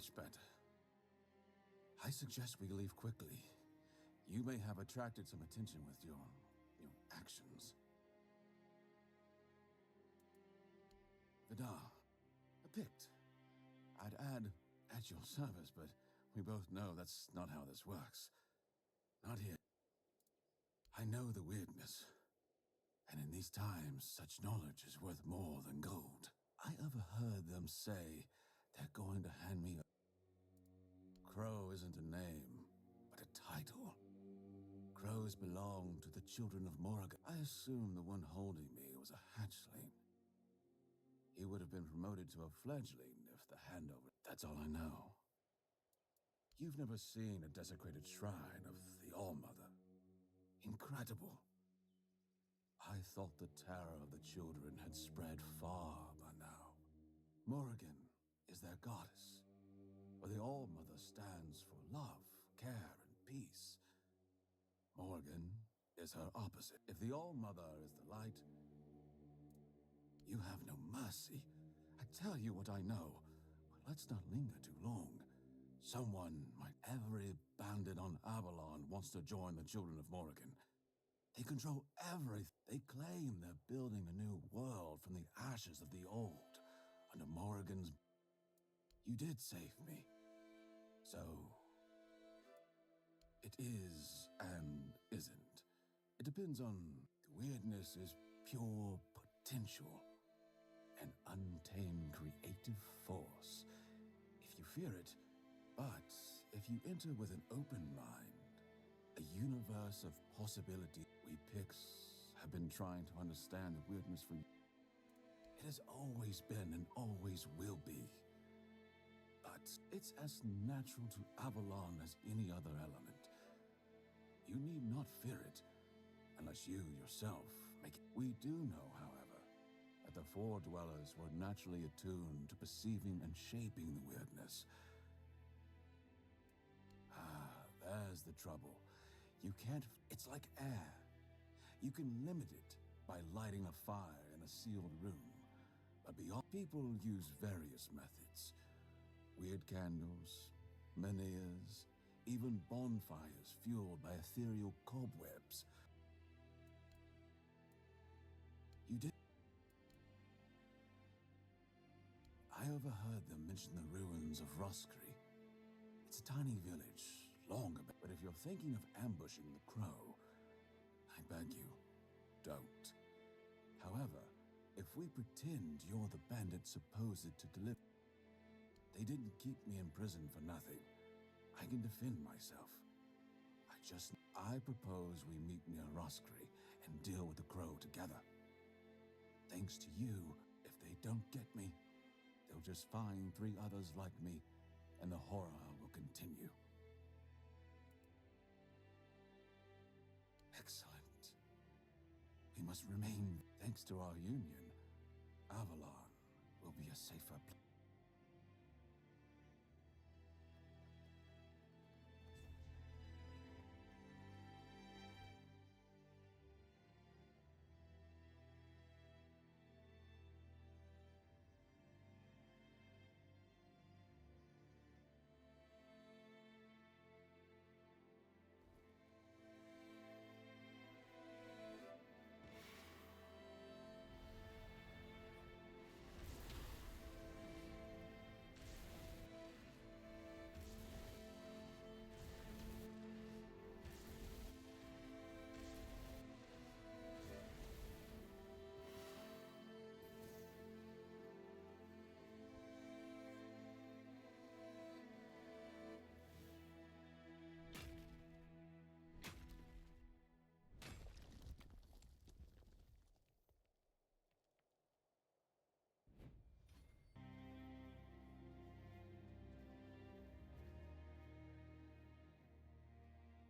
much better. I suggest we leave quickly. You may have attracted some attention with your actions. Vidar, a Pict. I'd add at your service, but we both know that's not how this works. Not here. I know the weirdness, and in these times, such knowledge is worth more than gold. I overheard them say they're going to hand me a... Crow isn't a name, but a title. Crows belong to the children of Morrigan. I assume the one holding me was a hatchling. He would have been promoted to a fledgling if the handover... That's all I know. You've never seen a desecrated shrine of the All-Mother. Incredible. I thought the terror of the children had spread far by now. Morrigan is their goddess, but the All-Mother stands for love, care, and peace. Morrigan is her opposite. If the All-Mother is the light, you have no mercy. I tell you what I know, but let's not linger too long. Someone might... Every bandit on Avalon wants to join the children of Morrigan. They control everything. They claim they're building a new world from the ashes of the old, under Morrigan's... You did save me. So... It is and isn't. It depends on... The weirdness is pure potential. An untamed creative force. If you fear it, but if you enter with an open mind, a universe of possibility. We Picts have been trying to understand the weirdness for years. It has always been and always will be. But it's as natural to Avalon as any other element. You need not fear it, unless you yourself make it. We do know, however, that the Four Dwellers were naturally attuned to perceiving and shaping the weirdness. There's the trouble. You can't... It's like air. You can limit it by lighting a fire in a sealed room. But beyond... People use various methods. Weird candles, menhirs, even bonfires fueled by ethereal cobwebs. You did... I overheard them mention the ruins of Roskri. It's a tiny village, long ago. But if you're thinking of ambushing the Crow, I beg you, don't. However, if we pretend you're the bandit supposed to deliver... They didn't keep me in prison for nothing. I can defend myself. I propose we meet near Roskri and deal with the Crow together. Thanks to you, if they don't get me, they'll just find 3 others like me, and the horror will continue. Excellent. We must remain. Thanks to our union, Avalon will be a safer place.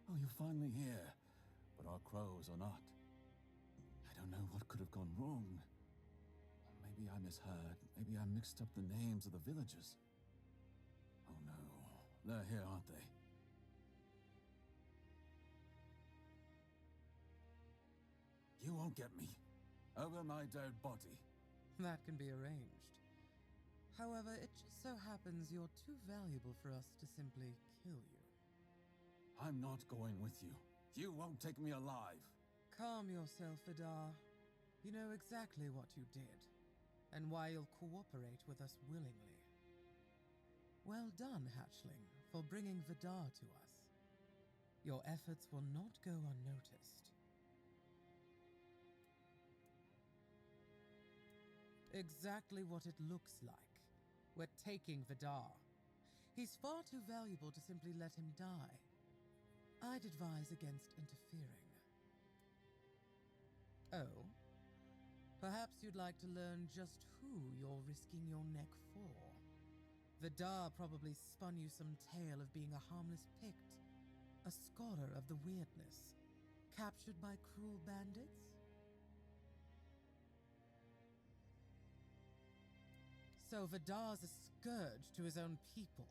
Oh, you're finally here, but our crows are not. I don't know what could have gone wrong. Maybe I misheard. Maybe I mixed up the names of the villagers. Oh no, they're here, aren't they? You won't get me. Over my dead body. That can be arranged. However, it just so happens you're too valuable for us to simply kill you. I'm not going with you. You won't take me alive. Calm yourself, Vidar. You know exactly what you did, and why you'll cooperate with us willingly. Well done, Hatchling, for bringing Vidar to us. Your efforts will not go unnoticed. Exactly what it looks like. We're taking Vidar. He's far too valuable to simply let him die. I'd advise against interfering. Oh? Perhaps you'd like to learn just who you're risking your neck for. Vidar probably spun you some tale of being a harmless Pict, a scholar of the weirdness, captured by cruel bandits? So Vidar's a scourge to his own people.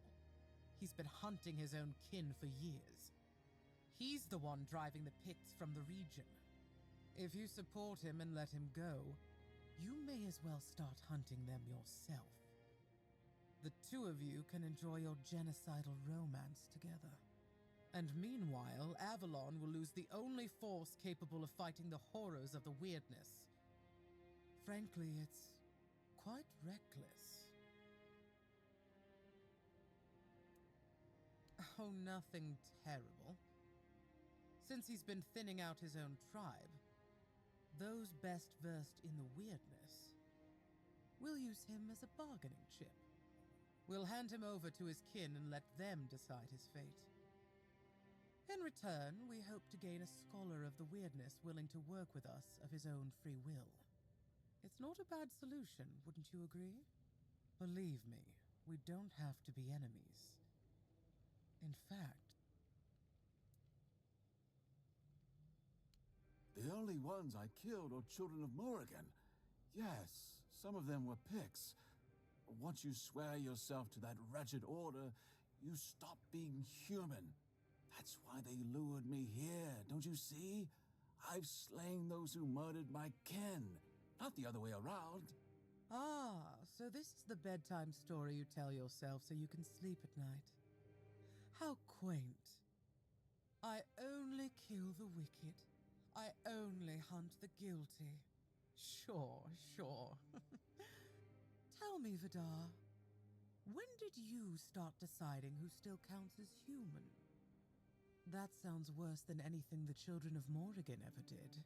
He's been hunting his own kin for years. He's the one driving the Picts from the region. If you support him and let him go, you may as well start hunting them yourself. The two of you can enjoy your genocidal romance together. And meanwhile, Avalon will lose the only force capable of fighting the horrors of the weirdness. Frankly, it's quite reckless. Oh, nothing terrible. Since he's been thinning out his own tribe, those best versed in the weirdness, we'll use him as a bargaining chip. We'll hand him over to his kin and let them decide his fate. In return, we hope to gain a scholar of the weirdness willing to work with us of his own free will. It's not a bad solution, wouldn't you agree? Believe me, we don't have to be enemies. In fact, The only ones I killed are children of Morrigan. Yes, some of them were Picts. Once you swear yourself to that wretched order, you stop being human. That's why they lured me here, don't you see? I've slain those who murdered my kin, not the other way around. ah, so this is the bedtime story you tell yourself so you can sleep at night. How quaint. I only kill the wicked. I only hunt the guilty. Sure, sure. Tell me, Vidar, when did you start deciding who still counts as human? That sounds worse than anything the children of Morrigan ever did.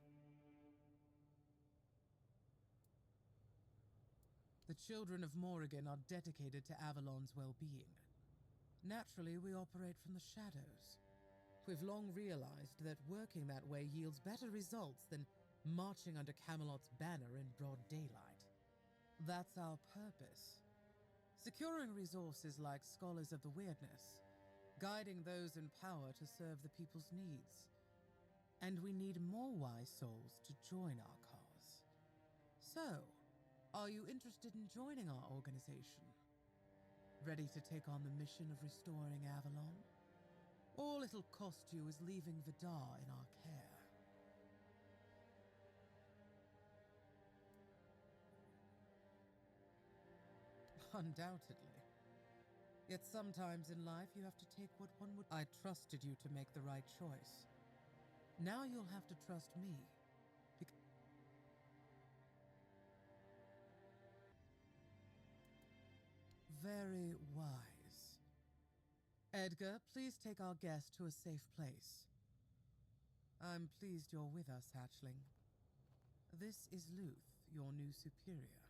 The children of Morrigan are dedicated to Avalon's well-being. Naturally, we operate from the shadows. We've long realized that working that way yields better results than marching under Camelot's banner in broad daylight. That's our purpose. Securing resources like scholars of the weirdness, guiding those in power to serve the people's needs. And we need more wise souls to join our cause. So, are you interested in joining our organization? Ready to take on the mission of restoring Avalon? All it'll cost you is leaving Vidar in our care. Undoubtedly. Yet sometimes in life you have to take what one would... I trusted you to make the right choice. Now you'll have to trust me. Very wise. Edgar, please take our guest to a safe place. I'm pleased you're with us, Hatchling. This is Luth, your new superior.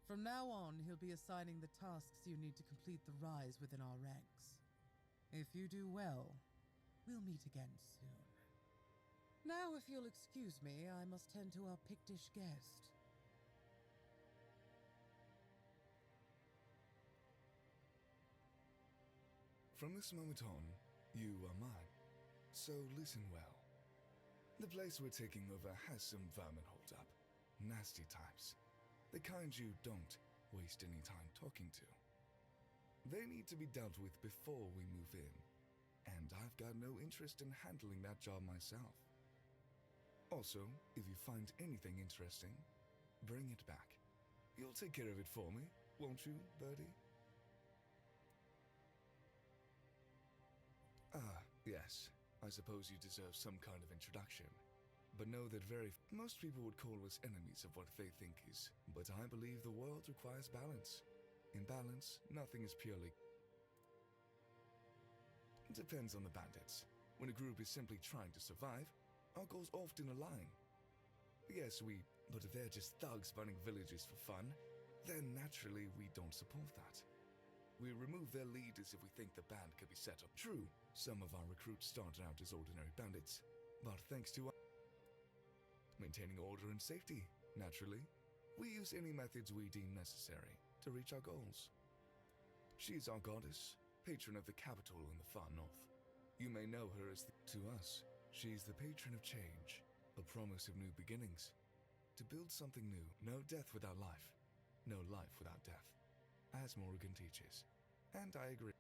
From now on, he'll be assigning the tasks you need to complete the rise within our ranks. If you do well, we'll meet again soon. Now, if you'll excuse me, I must tend to our Pictish guest. From this moment on, you are mine. So listen well. The place we're taking over has some vermin holed up. Nasty types. The kind you don't waste any time talking to. They need to be dealt with before we move in. And I've got no interest in handling that job myself. Also, if you find anything interesting, bring it back. You'll take care of it for me, won't you, Birdie? Ah, yes. I suppose you deserve some kind of introduction. But know that most people would call us enemies of what they think is. But I believe the world requires balance. In balance, nothing is purely... It depends on the bandits. When a group is simply trying to survive, our goals often align. Yes, but if they're just thugs running villages for fun, then naturally we don't support that. We remove their leaders if we think the band could be set up. True, some of our recruits started out as ordinary bandits, but thanks to maintaining order and safety, naturally, we use any methods we deem necessary to reach our goals. She is our goddess, patron of the capital in the far north. You may know her as to us, she's the patron of change, a promise of new beginnings. To build something new, no death without life, no life without death, as Morrigan teaches. And I agree.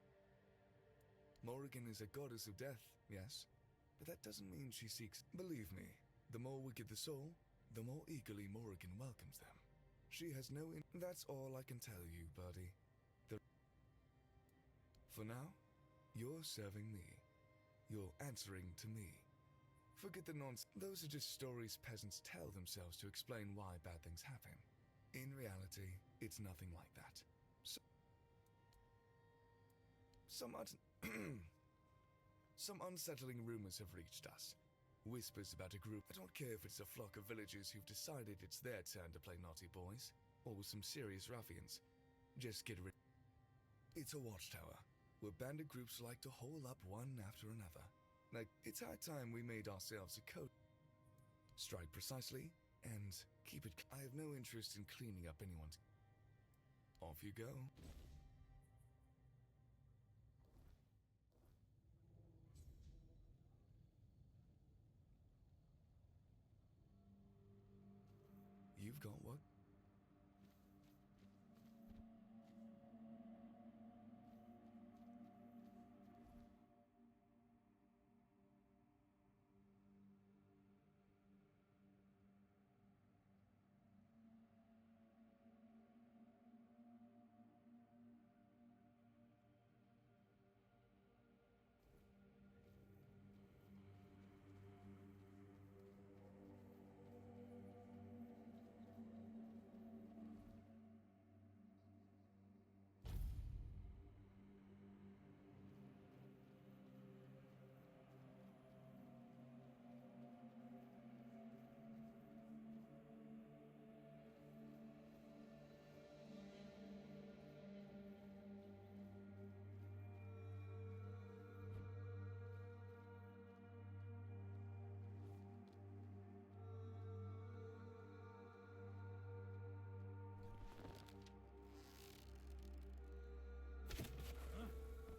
Morrigan is a goddess of death, yes, but that doesn't mean she seeks... Believe me, the more wicked the soul, the more eagerly Morrigan welcomes them. She has no... That's all I can tell you, Birdie. For now, you're serving me. You're answering to me. Forget the nonsense. Those are just stories peasants tell themselves to explain why bad things happen. In reality, it's nothing like that. Some unsettling rumors have reached us. Whispers about a group. I don't care if it's a flock of villagers who've decided it's their turn to play naughty boys, or with some serious ruffians. Just get rid. It's a watchtower, where bandit groups like to hole up one after another. Like, it's high time we made ourselves a code. Strike precisely, and keep it... I have no interest in cleaning up anyone's... Off you go. You've got what?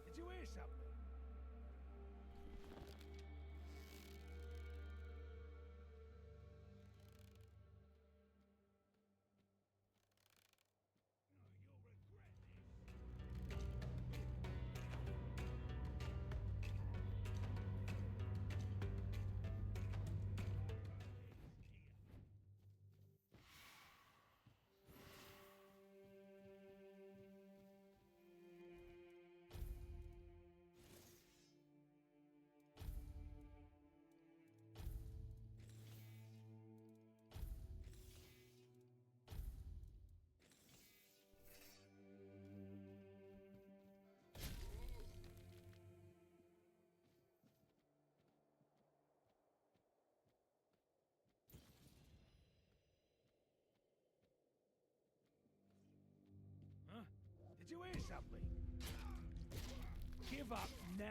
Did you hear something? Did you hear something? Give up now!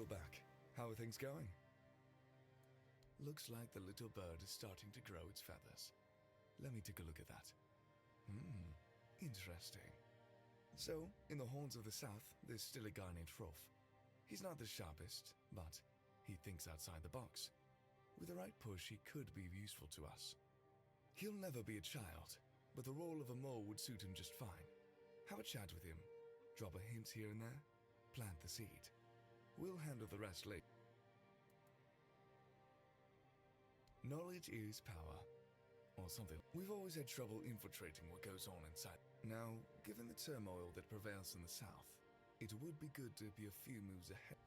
you're back. How are things going? Looks like the little bird is starting to grow its feathers. Let me take a look at that. Interesting. So, in the horns of the south, there's still a guy named Rolf. He's not the sharpest, but he thinks outside the box. With the right push, he could be useful to us. He'll never be a child, but the role of a mole would suit him just fine. Have a chat with him, drop a hint here and there, plant the seed. We'll handle the rest later. Knowledge is power, or something. We've always had trouble infiltrating what goes on inside. Now, given the turmoil that prevails in the south, it would be good to be a few moves ahead.